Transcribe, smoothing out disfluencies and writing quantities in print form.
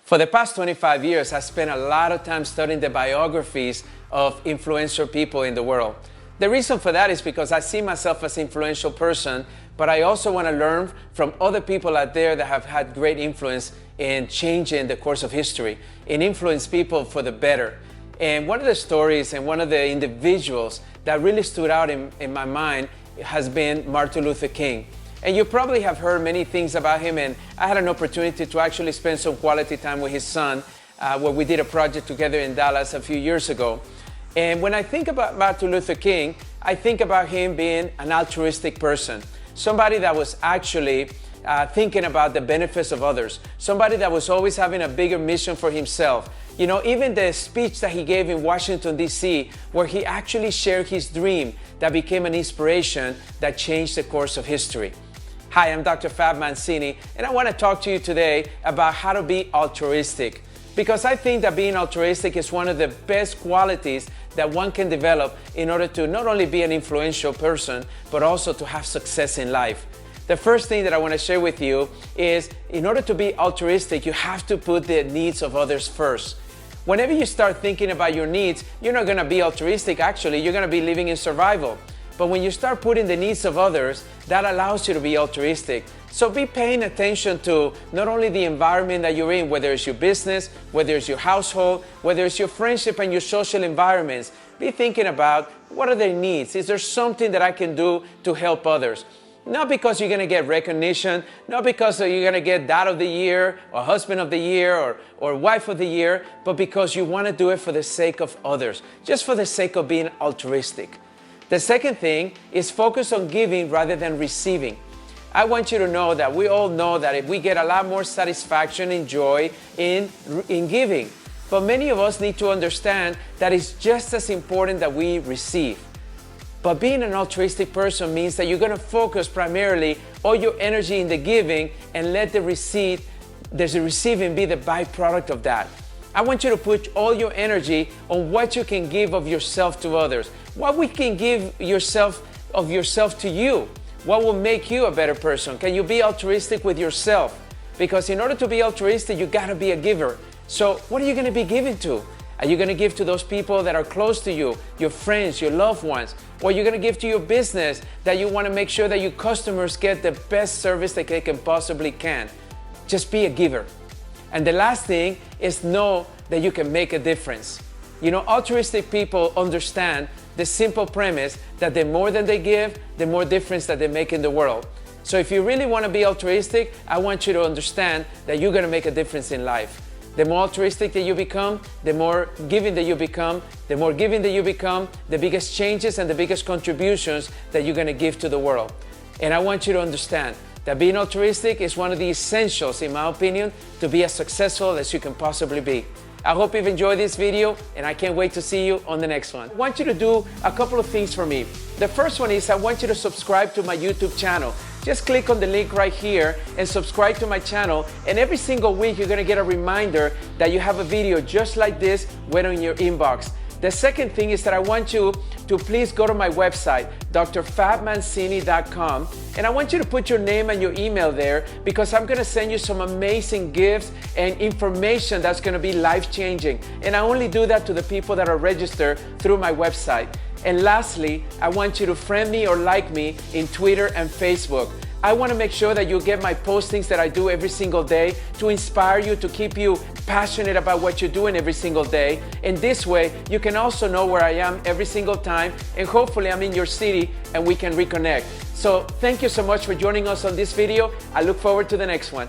For the past 25 years, I spent a lot of time studying the biographies of influential people in the world. The reason for that is because I see myself as an influential person, but I also want to learn from other people out there that have had great influence in changing the course of history, and influence people for the better. And one of the stories and one of the individuals that really stood out in my mind has been Martin Luther King. And you probably have heard many things about him, and I had an opportunity to actually spend some quality time with his son, where we did a project together in Dallas a few years ago. And when I think about Martin Luther King, I think about him being an altruistic person, somebody that was actually thinking about the benefits of others, somebody that was always having a bigger mission for himself. You know, even the speech that he gave in Washington, D.C., where he actually shared his dream that became an inspiration that changed the course of history. Hi, I'm Dr. Fab Mancini, and I want to talk to you today about how to be altruistic. Because I think that being altruistic is one of the best qualities that one can develop in order to not only be an influential person, but also to have success in life. The first thing that I want to share with you is, in order to be altruistic, you have to put the needs of others first. Whenever you start thinking about your needs, you're not going to be altruistic. Actually, you're going to be living in survival. But when you start putting the needs of others, that allows you to be altruistic. So be paying attention to not only the environment that you're in, whether it's your business, whether it's your household, whether it's your friendship and your social environments. Be thinking about, what are their needs? Is there something that I can do to help others? Not because you're going to get recognition, not because you're going to get Dad of the Year or Husband of the Year or Wife of the Year, but because you want to do it for the sake of others, just for the sake of being altruistic. The second thing is focus on giving rather than receiving. I want you to know that we all know that we get a lot more satisfaction and joy in giving. But many of us need to understand that it's just as important that we receive. But being an altruistic person means that you're going to focus primarily all your energy in the giving and let the receiving be the byproduct of that. I want you to put all your energy on what you can give of yourself to others. What we can give of yourself to you. What will make you a better person? Can you be altruistic with yourself? Because in order to be altruistic, you got to be a giver. So what are you going to be giving to? Are you going to give to those people that are close to you, your friends, your loved ones? Or are you going to give to your business that you want to make sure that your customers get the best service that they can possibly can? Just be a giver. And the last thing is know that you can make a difference. You know, altruistic people understand the simple premise that the more that they give, the more difference that they make in the world. So if you really want to be altruistic, I want you to understand that you're going to make a difference in life. The more altruistic that you become, the more giving that you become, the more giving that you become, the biggest changes and the biggest contributions that you're going to give to the world. And I want you to understand that being altruistic is one of the essentials, in my opinion, to be as successful as you can possibly be. I hope you've enjoyed this video, and I can't wait to see you on the next one. I want you to do a couple of things for me. The first one is I want you to subscribe to my YouTube channel. Just click on the link right here and subscribe to my channel, and every single week you're going to get a reminder that you have a video just like this waiting in your inbox. The second thing is that I want you to please go to my website, drfabmancini.com, and I want you to put your name and your email there, because I'm going to send you some amazing gifts and information that's going to be life-changing. And I only do that to the people that are registered through my website. And lastly, I want you to friend me or like me in Twitter and Facebook. I want to make sure that you get my postings that I do every single day to inspire you, to keep you passionate about what you're doing every single day. And this way, you can also know where I am every single time, and hopefully I'm in your city and we can reconnect. So thank you so much for joining us on this video. I look forward to the next one.